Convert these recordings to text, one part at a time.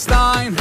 Palestine.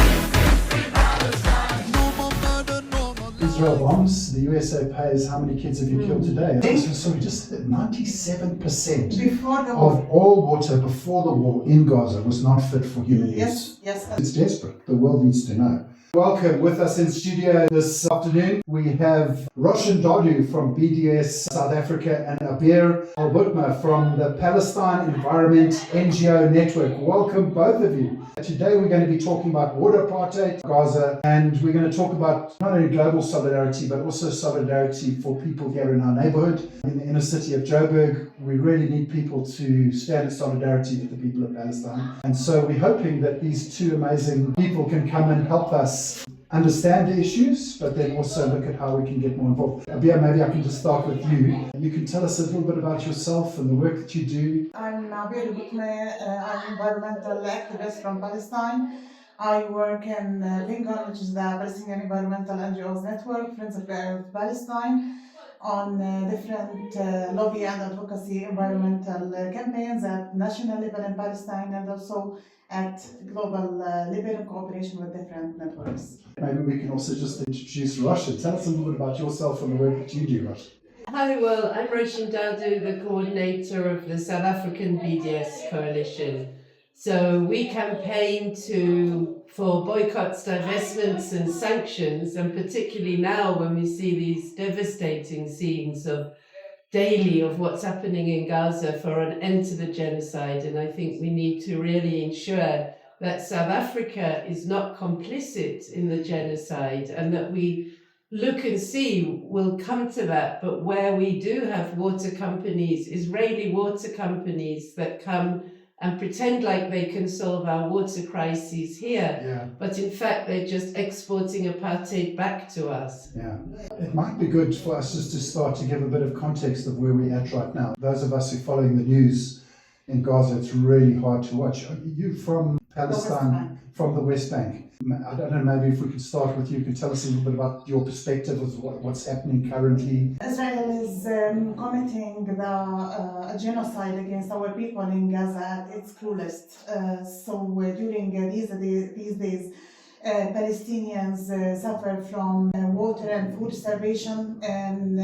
Israel bombs, the USA pays how many kids have you killed today? So we just 97% of all water before the war in Gaza was not fit for human use. Yes. It's desperate. The world needs to know. Welcome. With us in studio this afternoon, we have Roshan Dadu from BDS South Africa and Abeer Al Butmah from the Palestinian Environmental NGO Network. Welcome, both of you. Today we're going to be talking about water apartheid, Gaza, and we're going to talk about not only global solidarity, but also solidarity for people here in our neighborhood. In the inner city of Joburg, we really need people to stand in solidarity with the people of Palestine. And so we're hoping that these two amazing people can come and help us understand the issues, but then also look at how we can get more involved. Abeer, maybe I can just start with you. You can tell us a little bit about yourself and the work that you do. I'm Abeer Al Butmah. I'm an environmental activist from Palestine. I work in PENGON, which is the Palestinian Environmental NGO Network, Friends of Palestine, on different lobby and advocacy environmental campaigns at national level in Palestine and also at global level in cooperation with different networks. Maybe we can also just introduce Roshan. Tell us a little bit about yourself and the work that you do, Roshan. Hi, well, I'm Roshan Dadu, the coordinator of the South African BDS Coalition. So we campaign for boycotts, divestments and sanctions, and particularly now when we see these devastating scenes of daily of what's happening in Gaza, for an end to the genocide. And I think we need to really ensure that South Africa is not complicit in the genocide, and that we look and see, we'll come to that, but where we do have water companies, Israeli water companies that come and pretend like they can solve our water crises here, but in fact they're just exporting apartheid back to us. Yeah, it might be good for us just to start to give a bit of context of where we're at right now. Those of us who are following the news in Gaza, it's really hard to watch. Are you from Palestine, from the West Bank? I don't know, maybe if we could start with you, could tell us a little bit about your perspective of what's happening currently. Israel is committing the genocide against our people in Gaza at its cruelest. During these days, Palestinians suffer from water and food starvation, and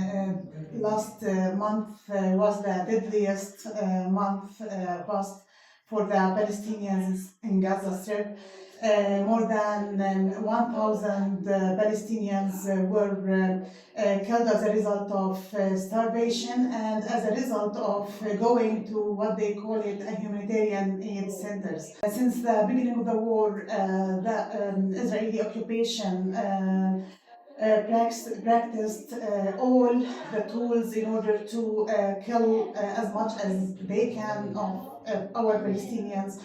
last month was the deadliest month past for the Palestinians in Gaza Strip. More than 1,000 Palestinians were killed as a result of starvation and as a result of going to what they call it a humanitarian aid centers. Since the beginning of the war, the Israeli occupation practiced all the tools in order to kill as much as they can of our Palestinians,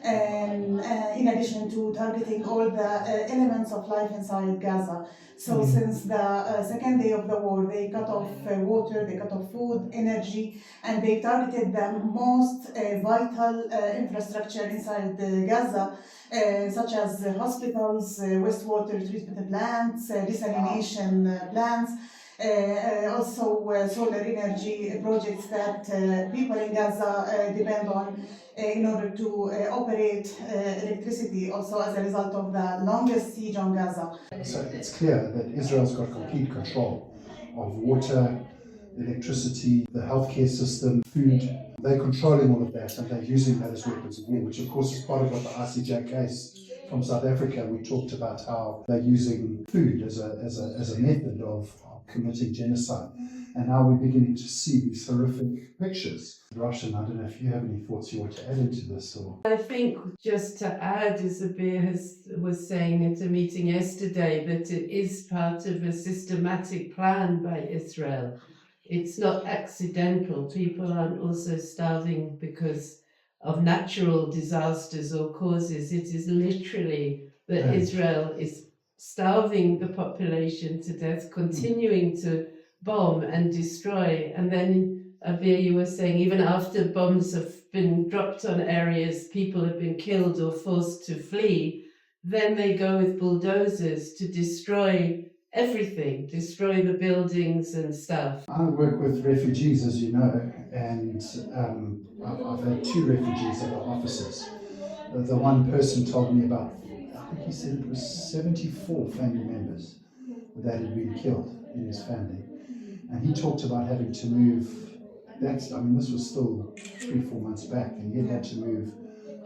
and in addition to targeting all the elements of life inside Gaza. So since the second day of the war, they cut off water, they cut off food, energy, and they targeted the most vital infrastructure inside Gaza, such as hospitals, wastewater treatment plants, desalination plants, also solar energy projects that people in Gaza depend on in order to operate electricity, also as a result of the longest siege on Gaza. So it's clear that Israel's got complete control of water, electricity, the healthcare system, food. They're controlling all of that, and they're using that as weapons of war, which of course is part of what the ICJ case from South Africa, we talked about how they're using food as a method of committing genocide. And now we're beginning to see these horrific pictures. Roshan, I don't know if you have any thoughts you want to add into this. Or I think just to add, as Abeer was saying at a meeting yesterday, that it is part of a systematic plan by Israel. It's not accidental. People aren't also starving because of natural disasters or causes. It is literally that Israel is starving the population to death, continuing to bomb and destroy. And then, Abeer, you were saying, even after bombs have been dropped on areas, people have been killed or forced to flee, then they go with bulldozers to destroy everything, destroy the buildings and stuff. I work with refugees, as you know, and I've had 2 refugees at our offices. The one person told me about think he said it was 74 family members that had been killed in his family. And he talked about having to move, this was still 3-4 months back, and he had to move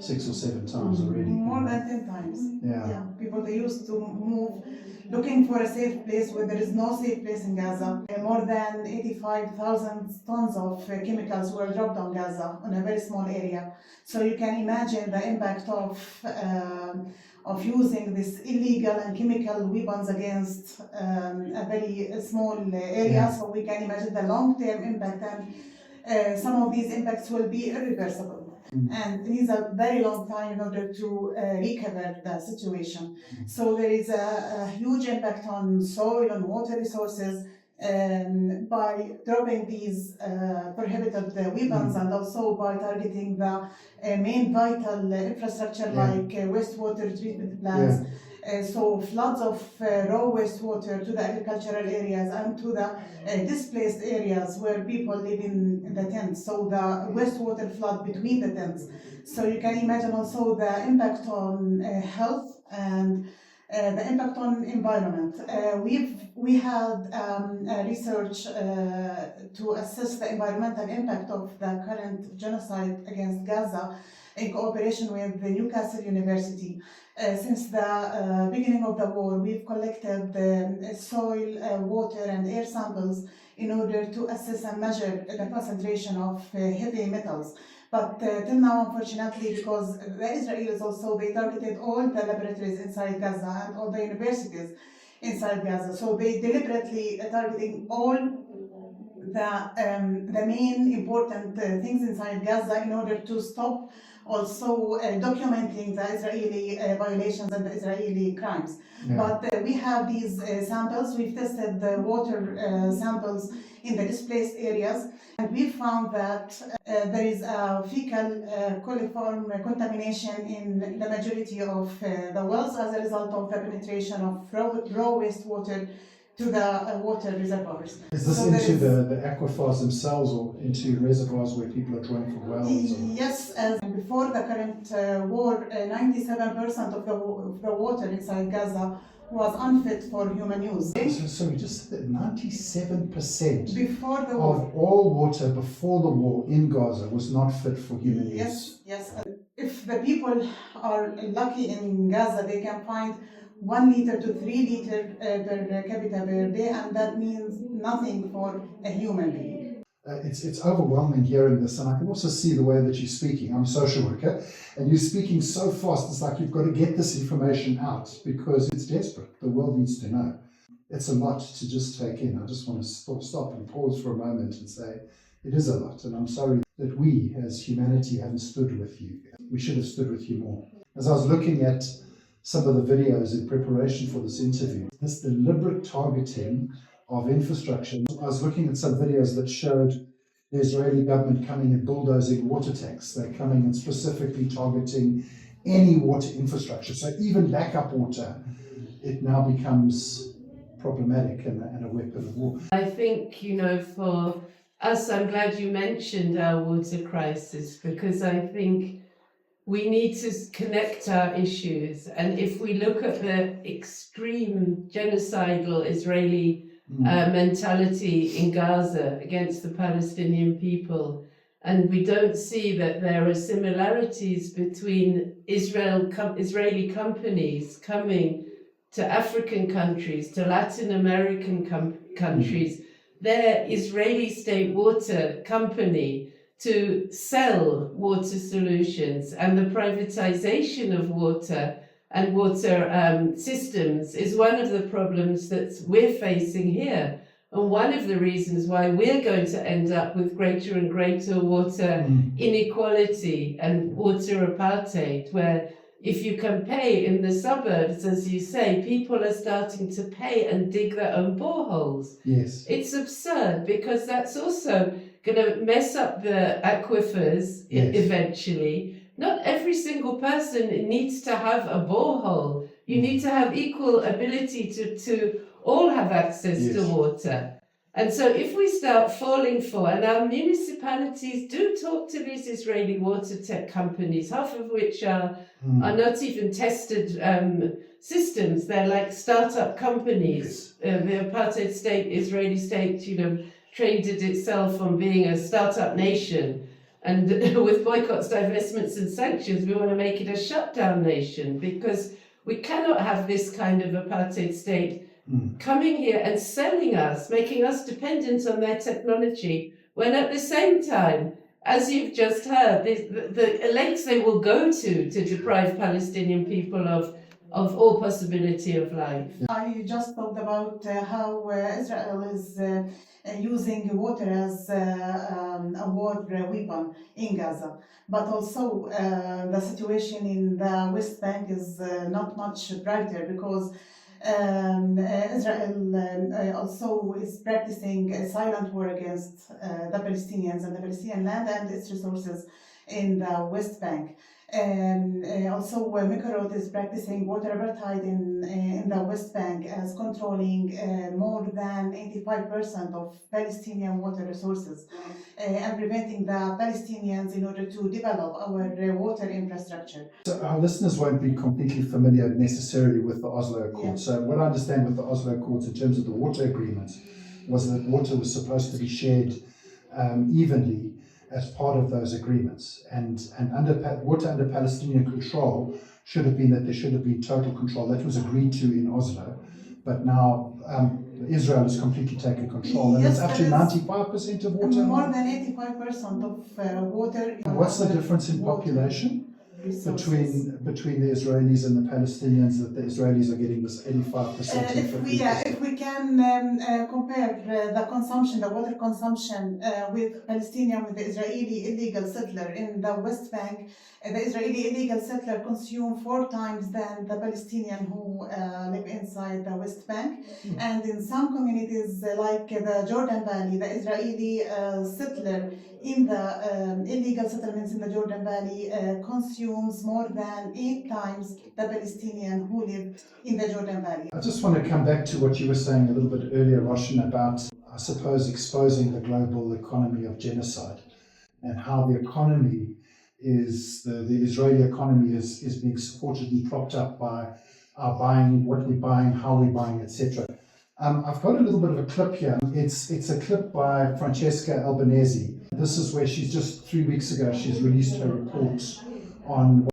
6 or 7 times already. More than 10 times. Yeah. People, they used to move looking for a safe place where there is no safe place in Gaza. More than 85,000 tons of chemicals were dropped on Gaza on a very small area. So you can imagine the impact of using this illegal and chemical weapons against a very small area. Yeah. So we can imagine the long-term impact, and some of these impacts will be irreversible. And it needs a very long time in order to recover the situation. So there is a huge impact on soil and water resources by dropping these prohibited weapons, and also by targeting the main vital infrastructure like wastewater treatment plants. So floods of raw wastewater to the agricultural areas and to the displaced areas where people live in the tents. So the wastewater flood between the tents. So you can imagine also the impact on health and the impact on environment. We had research to assess the environmental impact of the current genocide against Gaza in cooperation with the Newcastle University. Since the beginning of the war, we've collected soil, water and air samples in order to assess and measure the concentration of heavy metals. But till now, unfortunately, because the Israelis also, they targeted all the laboratories inside Gaza and all the universities inside Gaza. So they deliberately targeting all the main important things inside Gaza in order to stop also documenting the Israeli violations and the Israeli crimes. But we have these samples. We've tested the water samples in the displaced areas, and we found that there is a fecal coliform contamination in the majority of the wells as a result of the penetration of raw wastewater to the water reservoirs. Is this into the aquifers themselves, or into reservoirs where people are drawing from wells? Yes, before the current war, 97% of the water inside Gaza was unfit for human use. So we just said that 97% before the war of all water before the war in Gaza was not fit for human use. Yes. If the people are lucky in Gaza, they can find 1 liter to 3 liter per capita per day, and that means nothing for a human being. It's overwhelming hearing this, and I can also see the way that you're speaking. I'm a social worker, and you're speaking so fast. It's like you've got to get this information out because it's desperate. The world needs to know. It's a lot to just take in. I just want to stop and pause for a moment and say it is a lot, and I'm sorry that we as humanity haven't stood with you. We should have stood with you more. As I was looking at some of the videos in preparation for this interview, this deliberate targeting of infrastructure. I was looking at some videos that showed the Israeli government coming and bulldozing water tanks. They're coming and specifically targeting any water infrastructure. So even backup water, it now becomes problematic and a weapon of war. I think, for us, I'm glad you mentioned our water crisis, because I think we need to connect our issues. And if we look at the extreme genocidal Israeli mentality in Gaza against the Palestinian people, and we don't see that there are similarities between Israeli companies coming to African countries, to Latin American countries, their Israeli state water company to sell water solutions, and the privatization of water and water systems is one of the problems that we're facing here. And one of the reasons why we're going to end up with greater and greater water inequality and water apartheid, where if you can pay in the suburbs, as you say, people are starting to pay and dig their own boreholes. Yes. It's absurd, because that's also going to mess up the aquifers eventually. Not every single person needs to have a borehole. You need to have equal ability to all have access to water. And so if we start falling for, and our municipalities do talk to these Israeli water tech companies, half of which are not even tested systems. They're like startup companies. The apartheid state, Israeli state, traded itself on being a startup nation. And with boycotts, divestments and sanctions, we want to make it a shutdown nation, because we cannot have this kind of apartheid state coming here and selling us, making us dependent on their technology, when at the same time, as you've just heard, the lengths they will go to deprive Palestinian people of all possibility of life. I just talked about how Israel is using water as a war weapon in Gaza. But also the situation in the West Bank is not much brighter, because Israel also is practicing a silent war against the Palestinians and the Palestinian land and its resources in the West Bank. And also Mikorot is practicing water apartheid in the West Bank, as controlling more than 85% of Palestinian water resources and preventing the Palestinians in order to develop our water infrastructure. So our listeners won't be completely familiar necessarily with the Oslo Accords. Yeah. So what I understand with the Oslo Accords in terms of the water agreements was that water was supposed to be shared evenly as part of those agreements, and water under Palestinian control should have been that there should have been total control. That was agreed to in Oslo, but now Israel has completely taken control, and it's up to 95% of water. More than 85% of water. And what's the difference in population between the Israelis and the Palestinians, that the Israelis are getting this 85%? If we can compare the consumption, the water consumption with Palestinian, with the Israeli illegal settler in the West Bank, the Israeli illegal settler consume 4 times than the Palestinian who live inside the West Bank. And in some communities like the Jordan Valley, the Israeli settler in the illegal settlements in the Jordan Valley consumes more than 8 times the Palestinian who live in the Jordan Valley. I just want to come back to what you were saying a little bit earlier, Roshan, about, I suppose, exposing the global economy of genocide, and how the economy is, the Israeli economy is being supported and propped up by our buying, what we're buying, how we're buying, etc. I've got a little bit of a clip here. It's a clip by Francesca Albanese. This is where she's just 3 weeks ago, she's released her report on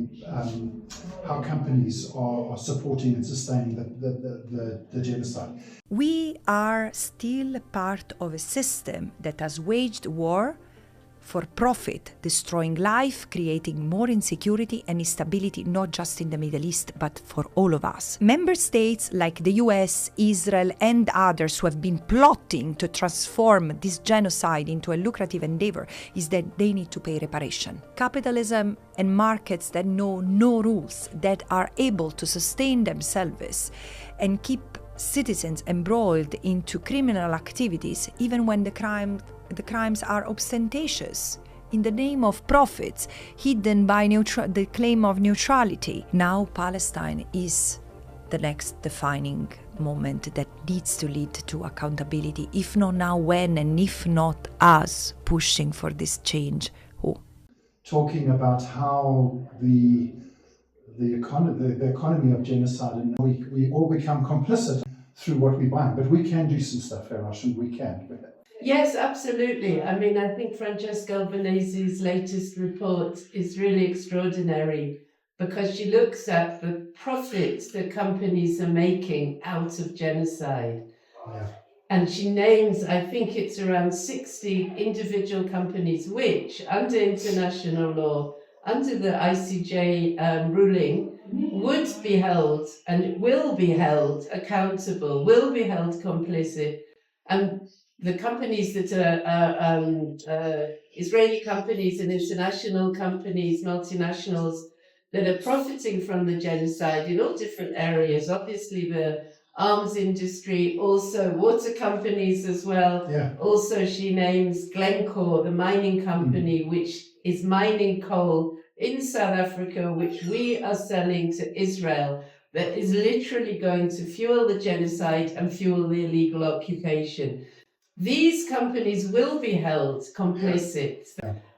how companies are supporting and sustaining the genocide. We are still part of a system that has waged war for profit, destroying life, creating more insecurity and instability, not just in the Middle East, but for all of us. Member states like the US, Israel, and others who have been plotting to transform this genocide into a lucrative endeavor is that they need to pay reparation. Capitalism and markets that know no rules, that are able to sustain themselves and keep citizens embroiled into criminal activities, even when the crimes are ostentatious, in the name of profits, hidden by the claim of neutrality. Now Palestine is the next defining moment that needs to lead to accountability. If not now, when? And if not us pushing for this change, who? Talking about how the economy of genocide, and we all become complicit through what we buy. But we can do some stuff here, Roshan, we can. Yes, absolutely. I mean, I think Francesca Albanese's latest report is really extraordinary, because she looks at the profits that companies are making out of genocide. Yeah. And she names, I think it's around 60 individual companies which, under international law, under the ICJ ruling, would be held and will be held accountable, will be held complicit. And the companies that are Israeli companies and international companies, multinationals, that are profiting from the genocide in all different areas, obviously the arms industry, also water companies as well. Yeah. Also she names Glencore, the mining company, which is mining coal in South Africa, which we are selling to Israel, that is literally going to fuel the genocide and fuel the illegal occupation. these companies will be held complicit.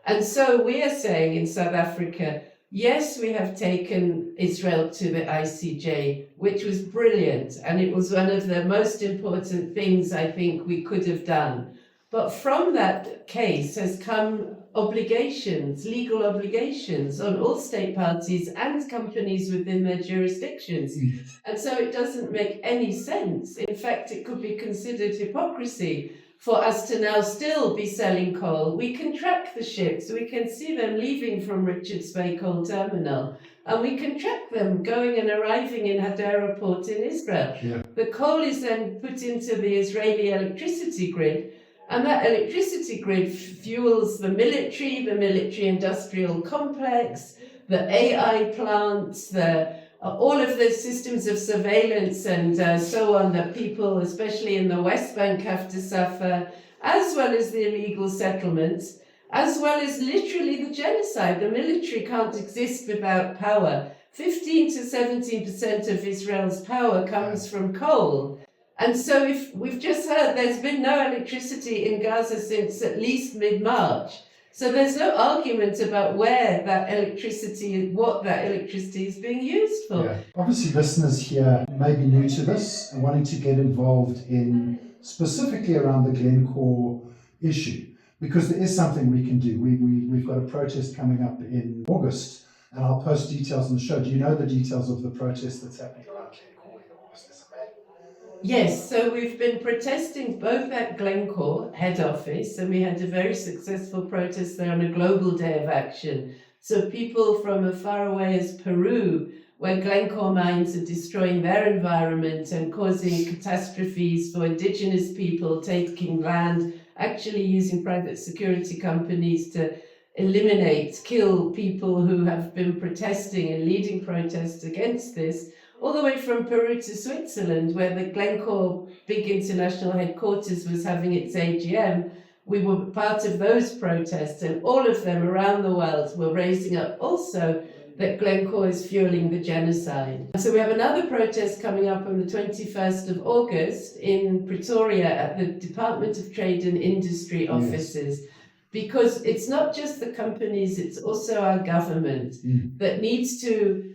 And so we are saying in South Africa, yes, we have taken Israel to the ICJ, which was brilliant, and it was one of the most important things I think we could have done. But from that case has come obligations, legal obligations on all state parties and companies within their jurisdictions. And so it doesn't make any sense. In fact, it could be considered hypocrisy for us to now still be selling coal. We can track the ships, we can see them leaving from Richards Bay Coal Terminal, and we can track them going and arriving in Hadera port in Israel. Yeah. The coal is then put into the Israeli electricity grid, and that electricity grid fuels the military industrial complex, the AI plants, all of the systems of surveillance and so on that people, especially in the West Bank, have to suffer, as well as the illegal settlements, as well as literally the genocide. The military can't exist without power. 15 to 17% of Israel's power comes from coal. And so if we've just heard there's been no electricity in Gaza since at least mid-March. So there's no argument about where that electricity, what that electricity is being used for. Yeah. Obviously, listeners here may be new to this and wanting to get involved in specifically around the Glencore issue, because there is something we can do. We've got a protest coming up in August, and I'll post details on the show. Do you know the details of the protest that's happening around Glencore in August? Yes, so we've been protesting both at Glencore head office, and we had a very successful protest there on a global day of action. So people from as far away as Peru, where Glencore mines are destroying their environment and causing catastrophes for indigenous people, taking land, actually using private security companies to kill people who have been protesting and leading protests against this, all the way from Peru to Switzerland, where the Glencore big international headquarters was having its AGM. We were part of those protests, and all of them around the world were raising up also that Glencore is fueling the genocide. So we have another protest coming up on the 21st of August in Pretoria at the Department of Trade and Industry offices. Yes. Because it's not just the companies, it's also our government that needs to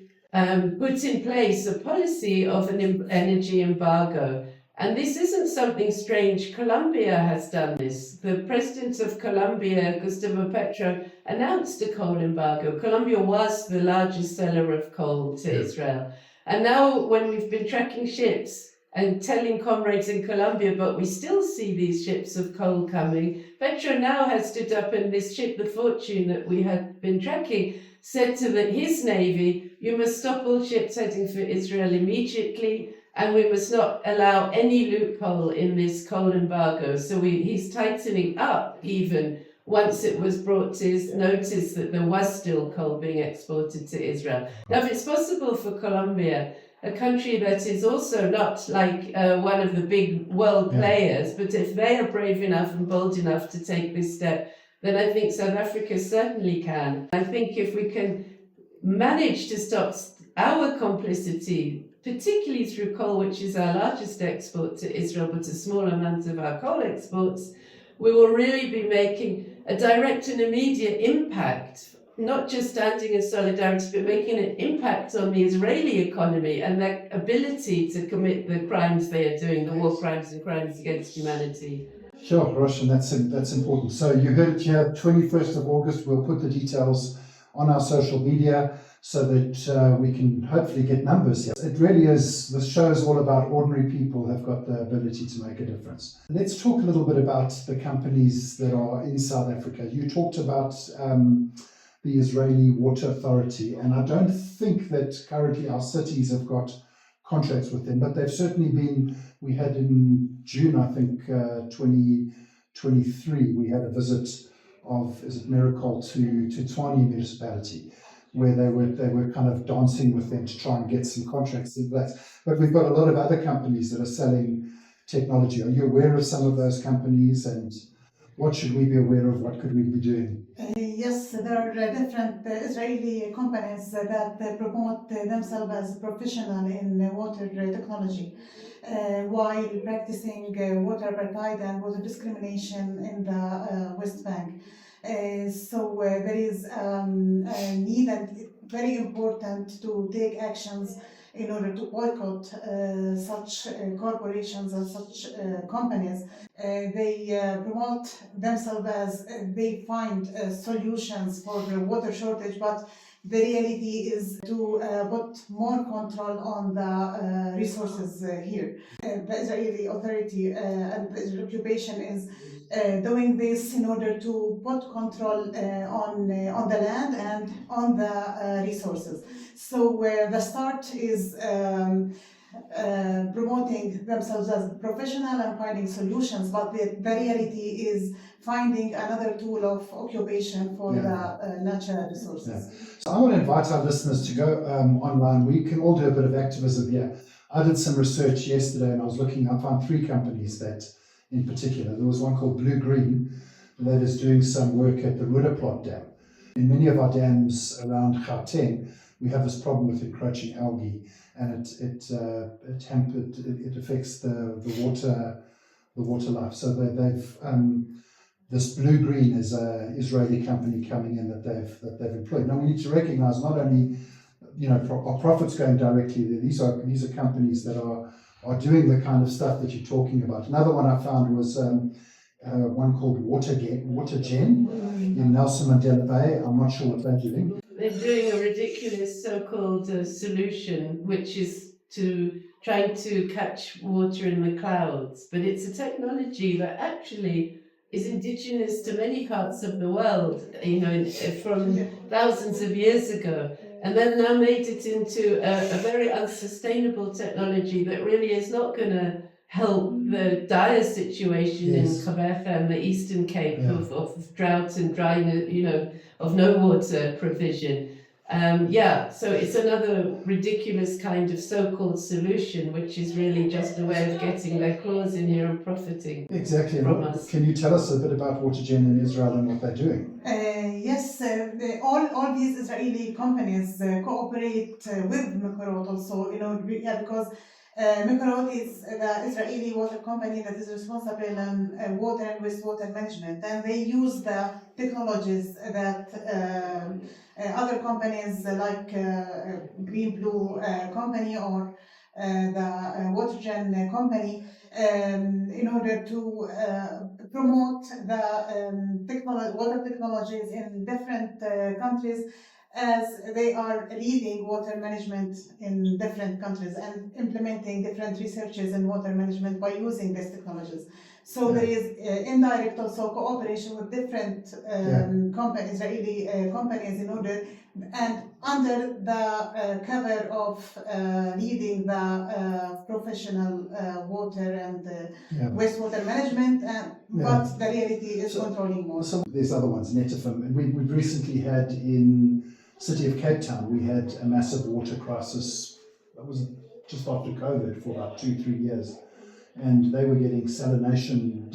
put in place a policy of an energy embargo. And this isn't something strange. Colombia has done this. The president of Colombia, Gustavo Petro, announced a coal embargo. Colombia was the largest seller of coal to Israel. And now when we've been tracking ships and telling comrades in Colombia, but we still see these ships of coal coming, Petro now has stood up, and this ship, the Fortune, that we had been tracking, said to his navy, you must stop all ships heading for Israel immediately, and we must not allow any loophole in this coal embargo. So he's tightening up even once it was brought to his notice that there was still coal being exported to Israel. Now, if it's possible for Colombia, a country that is also not like one of the big world players, but if they are brave enough and bold enough to take this step, then I think South Africa certainly can. I think if we can manage to stop our complicity, particularly through coal, which is our largest export to Israel, but a small amount of our coal exports, we will really be making a direct and immediate impact, not just standing in solidarity, but making an impact on the Israeli economy and their ability to commit the crimes they are doing, the war crimes and crimes against humanity. Sure, Roshan, that's important. So you heard it here, 21st of August, we'll put the details on our social media so that we can hopefully get numbers here. It really is, the show is all about ordinary people who have got the ability to make a difference. Let's talk a little bit about the companies that are in South Africa. You talked about the Israeli Water Authority, and I don't think that currently our cities have got contracts with them, but they've certainly been. We had in June, I think, 2023, we had a visit of, Miracle to Tshwane municipality, where they were kind of dancing with them to try and get some contracts in place. But we've got a lot of other companies that are selling technology. Are you aware of some of those companies? And What should we be aware of? What could we be doing? Yes, there are different Israeli companies that promote themselves as professional in water technology while practicing water apartheid and water discrimination in the West Bank. So there is a need, and very important to take actions in order to boycott such corporations and such companies. They promote themselves as they find solutions for the water shortage, but the reality is to put more control on the resources here. The Israeli authority and the Israeli occupation is doing this in order to put control on the land and on the resources. So the start is promoting themselves as professional and finding solutions, but the reality is finding another tool of occupation for the natural resources. So I want to invite our listeners to go online. We can all do a bit of activism here. I did some research yesterday and I was looking, I found 3 companies that in particular. There was one called Blue Green that is doing some work at the Rudderplot Dam. In many of our dams around Gauteng, we have this problem with encroaching algae, and it affects the water life. So they've this Blue Green is an Israeli company coming in that they've employed. Now we need to recognise not only are profits going directly there. These are companies that are doing the kind of stuff that you're talking about. Another one I found was one called WaterGen in Nelson Mandela Bay. I'm not sure what they're doing. They're doing a ridiculous so-called solution, which is trying to catch water in the clouds. But it's a technology that actually is indigenous to many parts of the world, from thousands of years ago. And then now made it into a very unsustainable technology that really is not going to help the dire situation in Gaza and the Eastern Cape of drought and dryness, of no water provision. So it's another ridiculous kind of so-called solution, which is really just a way of getting their claws in here and profiting from us. Can you tell us a bit about WaterGen in Israel and what they're doing? Yes, all these Israeli companies cooperate with Mekorot also, because Mekorot is the Israeli water company that is responsible on water and wastewater management, and they use the technologies that other companies like Green Blue company or the WaterGen company in order to promote the water technologies in different countries, as they are leading water management in different countries and implementing different researches in water management by using these technologies. So there is indirect also cooperation with different Israeli companies in order and under the cover of leading the professional water and wastewater management, but the reality is controlling more. So there's other ones, Netafim, and we've recently had in City of Cape Town, we had a massive water crisis. That was just after COVID for about 2-3 years. And they were getting desalination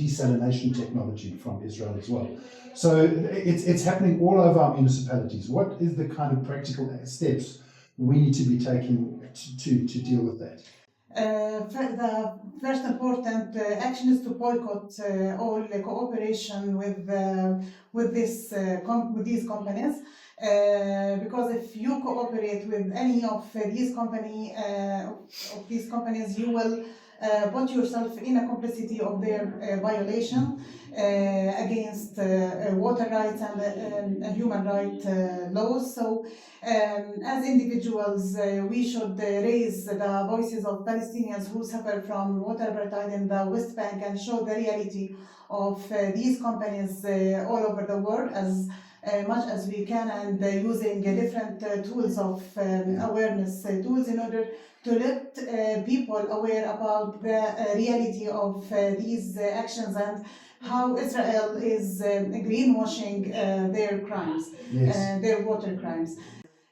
technology from Israel as well. So it's happening all over our municipalities. What is the kind of practical steps we need to be taking to deal with that? The first important action is to boycott all cooperation with these companies. Because if you cooperate with any of these companies, you will put yourself in a complicity of their violation against water rights and human rights laws. So as individuals, we should raise the voices of Palestinians who suffer from water apartheid in the West Bank and show the reality of these companies all over the world as much as we can, and using different tools of awareness tools in order to let people aware about the reality of these actions and how Israel is greenwashing their crimes, their water crimes.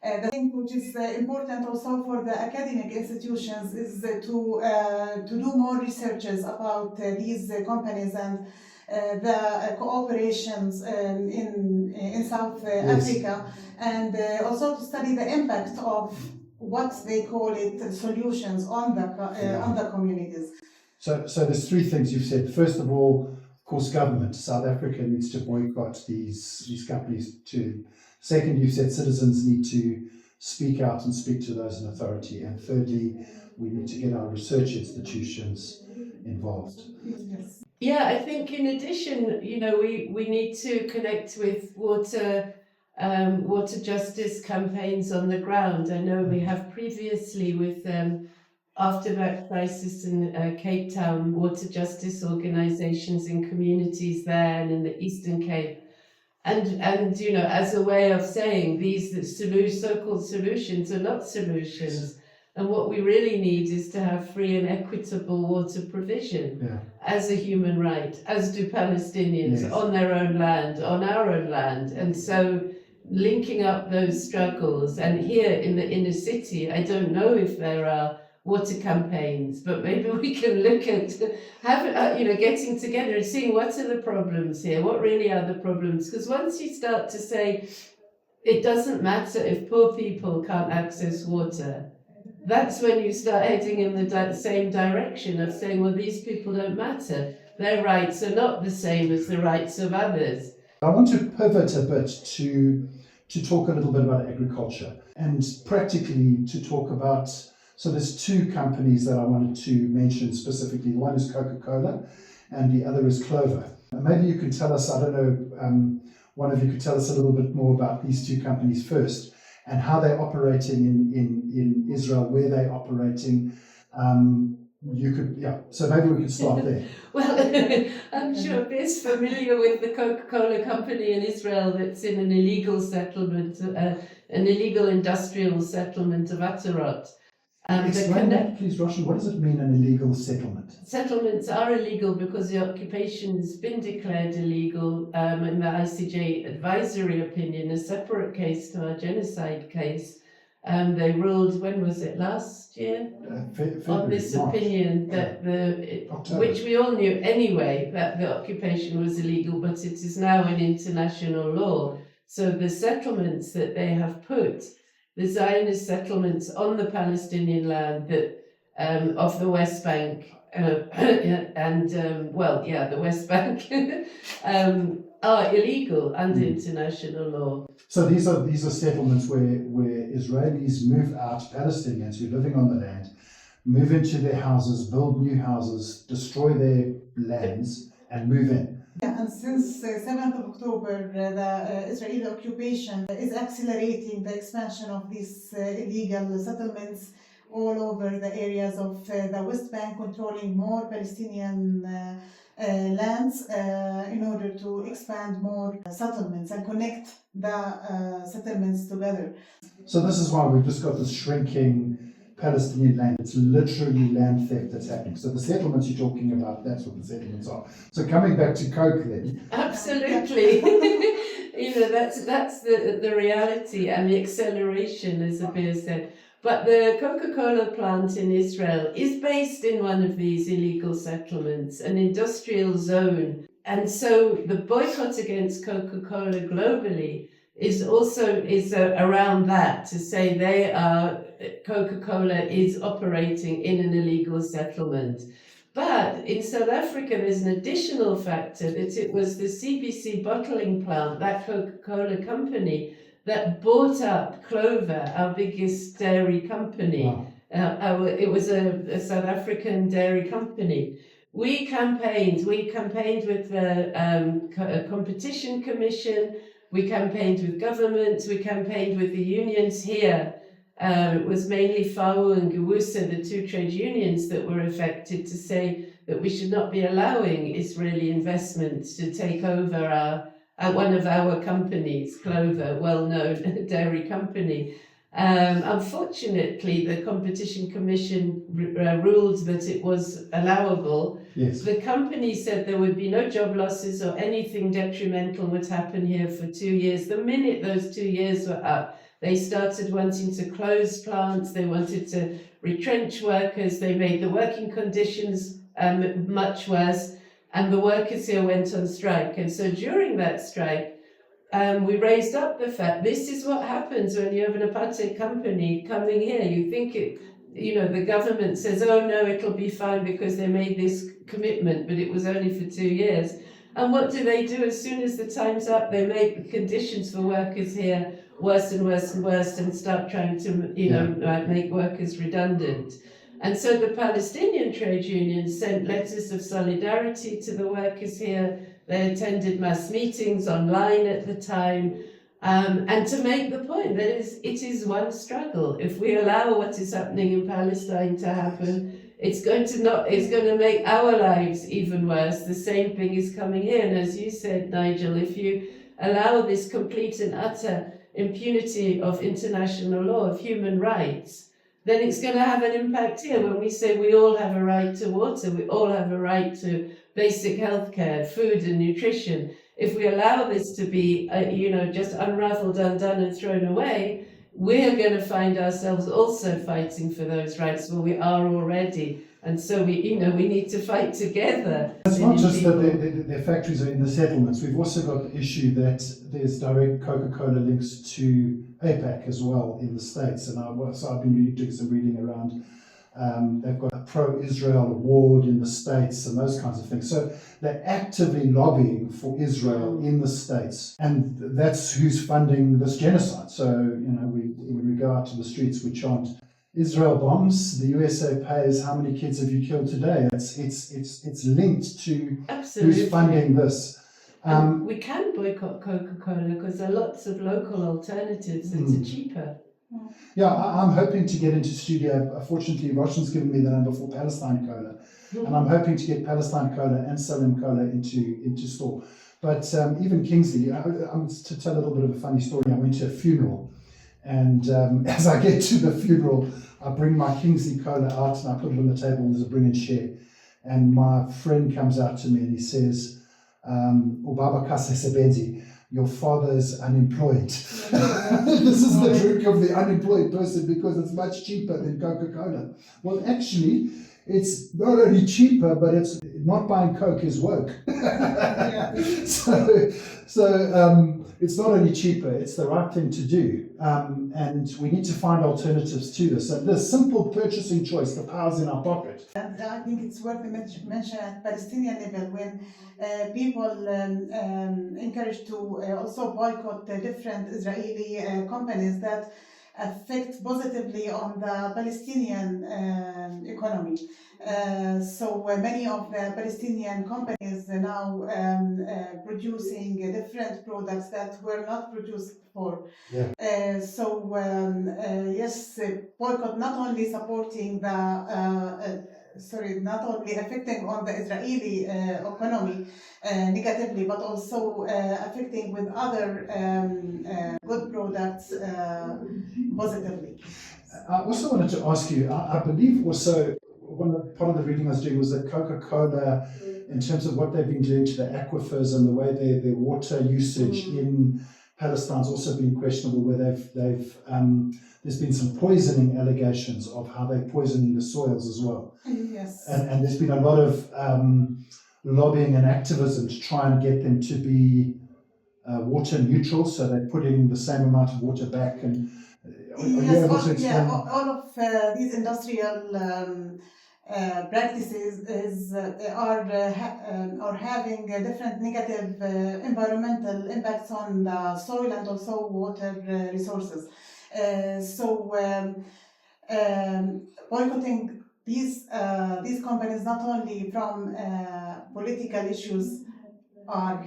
The thing which is important also for the academic institutions is to do more researches about these companies and the cooperations in South Africa, and also to study the impact of what they call it solutions on the communities. So there's three things you've said. First of all, of course, government. South Africa needs to boycott these companies too. Second, you've said citizens need to speak out and speak to those in authority. And thirdly, we need to get our research institutions involved. Yes. Yeah, I think in addition, we need to connect with water justice campaigns on the ground. I know we have previously with after that crisis in Cape Town, water justice organizations in communities there and in the Eastern Cape. And as a way of saying these so-called solutions are not solutions. And what we really need is to have free and equitable water provision as a human right, as do Palestinians on their own land, on our own land. And so linking up those struggles, and here in the inner city, I don't know if there are water campaigns, but maybe we can look at getting together and seeing what are the problems here, what really are the problems. Because once you start to say it doesn't matter if poor people can't access water, that's when you start heading in the same direction of saying, well, these people don't matter. Their rights are not the same as the rights of others. I want to pivot a bit to talk a little bit about agriculture and practically to talk about, so there's two companies that I wanted to mention specifically. One is Coca-Cola and the other is Clover. Maybe you can tell us, I don't know, one of you could tell us a little bit more about these two companies first, and how they're operating in Israel, where they're operating. So maybe we could start there. Well, I'm sure Abeer's familiar with the Coca-Cola company in Israel that's in an illegal settlement, an illegal industrial settlement of Atarot. Explain that, please, Roshan. What does it mean, an illegal settlement? Settlements are illegal because the occupation has been declared illegal in the ICJ advisory opinion, a separate case to our genocide case. They ruled, when was it, last year? On this opinion that which we all knew anyway, that the occupation was illegal, but it is now in international law. So the settlements that they have put, the Zionist settlements on the Palestinian land that of the West Bank the West Bank are illegal under international law. So these are settlements where Israelis move out, Palestinians who are living on the land, move into their houses, build new houses, destroy their lands, and move in. Yeah, and since 7th of October, the Israeli occupation is accelerating the expansion of these illegal settlements all over the areas of the West Bank, controlling more Palestinian lands in order to expand more settlements and connect the settlements together. So this is why we've just got this shrinking Palestinian land. It's literally land theft that's happening. So the settlements you're talking about, that's what the settlements are. So coming back to Coke then. Absolutely. That's the reality and the acceleration, as Abeer said. But the Coca-Cola plant in Israel is based in one of these illegal settlements, an industrial zone. And so the boycott against Coca-Cola globally is around that, to say Coca-Cola is operating in an illegal settlement. But in South Africa, there's an additional factor, that it was the CBC bottling plant, that Coca-Cola company, that bought up Clover, our biggest dairy company. Wow. It was a South African dairy company. We campaigned with the Competition Commission, we campaigned with government, we campaigned with the unions here. It was mainly FAO and Gewusa, the two trade unions that were affected, to say that we should not be allowing Israeli investments to take over one of our companies, Clover, well-known dairy company. Unfortunately, the Competition Commission ruled that it was allowable. Yes. The company said there would be no job losses or anything detrimental would happen here for 2 years. The minute those 2 years were up, they started wanting to close plants, they wanted to retrench workers, they made the working conditions much worse. and the workers here went on strike. And so during that strike, we raised up the fact this is what happens when you have an apartheid company coming here. You think the government says, oh no, it'll be fine because they made this commitment, but it was only for 2 years. And what do? As soon as the time's up, they make the conditions for workers here worse and worse and worse and start trying to, make workers redundant. And so the Palestinian trade unions sent letters of solidarity to the workers here. They attended mass meetings online at the time. And to make the point that it is one struggle. If we allow what is happening in Palestine to happen, it's going to make our lives even worse. The same thing is coming here. And as you said, Nigel, if you allow this complete and utter impunity of international law, of human rights, then it's going to have an impact here. When we say we all have a right to water, we all have a right to basic healthcare, food and nutrition. If we allow this to be, just unraveled, undone and thrown away, we're going to find ourselves also fighting for those rights. Well, we are already. And so we need to fight together. It's not just that their factories are in the settlements. We've also got the issue that there's direct Coca-Cola links to APAC as well in the States. And I've been doing some reading around. They've got a pro-Israel award in the States and those kinds of things. So they're actively lobbying for Israel in the States. And that's who's funding this genocide. So, when we go out to the streets, we chant, Israel bombs, the USA pays, how many kids have you killed today? It's linked to Absolutely. Who's funding this. We can boycott Coca-Cola because there are lots of local alternatives that are cheaper. Yeah, I'm hoping to get into studio. Fortunately, Roshan's given me the number for Palestine Cola, and I'm hoping to get Palestine Cola and Salim Cola into store. But even Kingsley, I'm to tell a little bit of a funny story. I went to a funeral, and as I get to the funeral, I bring my Kingsley Cola out and I put it on the table. And there's a bring and share, and my friend comes out to me and he says, "Ubaba kase sebenzi." Your father's unemployed. This is the drink of the unemployed person because it's much cheaper than Coca-Cola. Well, actually, it's not only cheaper, but it's not buying Coke is woke. So it's not only cheaper, it's the right thing to do. And we need to find alternatives to this. So the simple purchasing choice, the power's in our pocket. And I think it's worth mention at Palestinian level when people encouraged to also boycott the different Israeli companies that affect positively on the Palestinian economy. So many of the Palestinian companies are now producing different products that were not produced before. Yeah. Yes, boycott not only supporting not only affecting on the Israeli economy negatively, but also affecting with other good products positively. I also wanted to ask you, I believe also part of the reading I was doing was that Coca-Cola, in terms of what they've been doing to the aquifers and the way their water usage in Palestine's also been questionable, where there's been some poisoning allegations of how they're poisoning the soils as well. Yes. And there's been a lot of lobbying and activism to try and get them to be water neutral, so they're putting the same amount of water back. And all of these industrial practices are having different negative environmental impacts on the soil and also water resources. Boycotting these companies not only from political issues are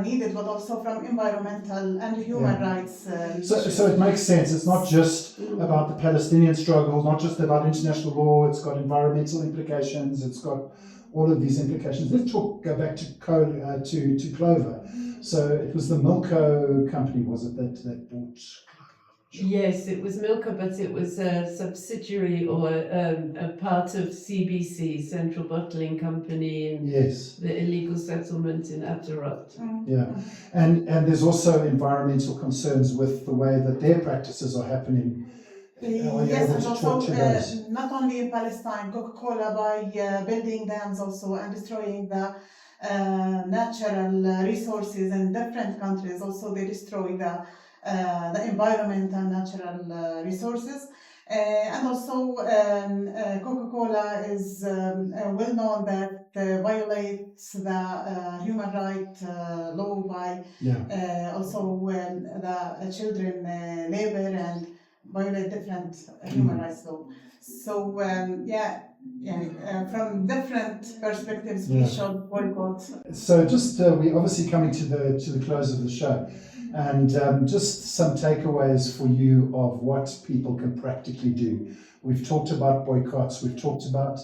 needed, but also from environmental and human rights. So it makes sense. It's not just about the Palestinian struggle, not just about international law. It's got environmental implications. It's got all of these implications. Let's go back to Clover. So it was the Milko company, was it, that bought? Yes, it was Milko, but it was a subsidiary or a part of CBC, Central Bottling Company, and the illegal settlement in Atarot. Yeah, and there's also environmental concerns with the way that their practices are happening Yes, able and to also talk to those? not only in Palestine, Coca-Cola by building dams also and destroying the natural resources in different countries. Also, they destroy the environment and natural resources. And also, Coca-Cola is well known that violates the human rights law by also the children labor and violate different human rights law. So from different perspectives, we should boycott. So just we're obviously coming to the close of the show, and just some takeaways for you of what people can practically do. We've talked about boycotts, we've talked about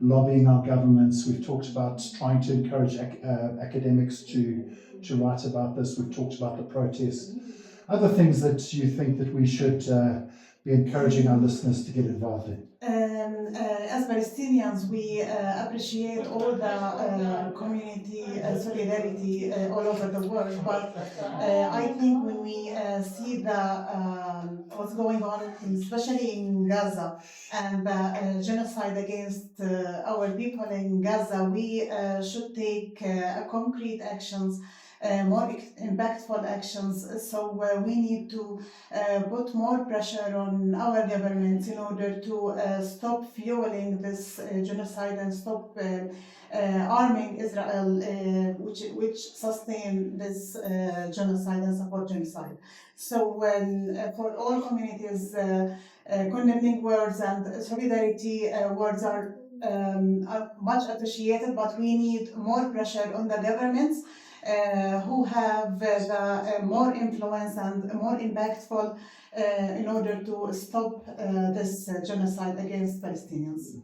lobbying our governments, we've talked about trying to encourage academics to write about this, we've talked about the protests. Other things that you think that we should be encouraging our listeners to get involved in? As Palestinians, we appreciate all the community solidarity all over the world, but I think when we see what's going on, especially in Gaza, and the genocide against our people in Gaza, we should take concrete actions, more impactful actions. So we need to put more pressure on our governments in order to stop fueling this genocide and stop arming Israel, which sustain this genocide and support genocide. So for all communities, condemning words and solidarity words are much appreciated, but we need more pressure on the governments who have the more influence and more impactful in order to stop this genocide against Palestinians.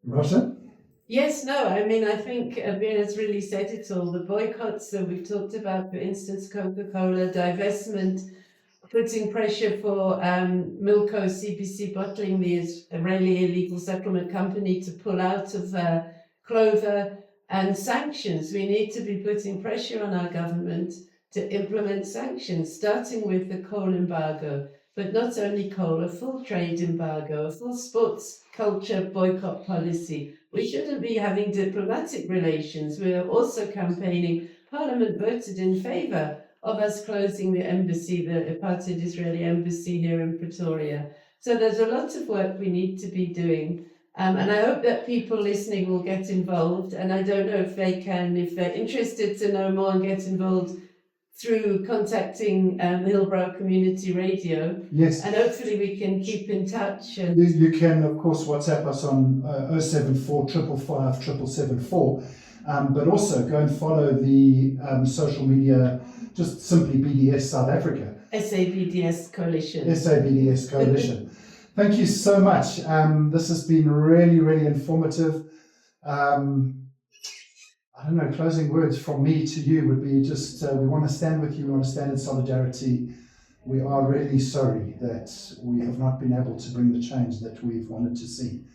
Roshan? Yes, no, I mean, I think Abeer has really said it all. The boycotts that we've talked about, for instance, Coca-Cola, divestment, putting pressure for Milko CBC bottling, the Israeli illegal settlement company, to pull out of Clover, and sanctions. We need to be putting pressure on our government to implement sanctions, starting with the coal embargo, but not only coal, a full trade embargo, a full sports culture boycott policy. We shouldn't be having diplomatic relations. We are also campaigning. Parliament voted in favour of us closing the embassy, the apartheid Israeli embassy here in Pretoria. So there's a lot of work we need to be doing. And I hope that people listening will get involved. And I don't know if they can, if they're interested to know more and get involved, through contacting Hillbrow Community Radio. Yes. And hopefully we can keep in touch. And you can, of course, WhatsApp us on 074 555 774. But also go and follow the social media, just simply BDS South Africa. SABDS Coalition. SABDS Coalition. Thank you so much. This has been really, really informative. I don't know, closing words from me to you would be just, we want to stand with you, we want to stand in solidarity. We are really sorry that we have not been able to bring the change that we've wanted to see.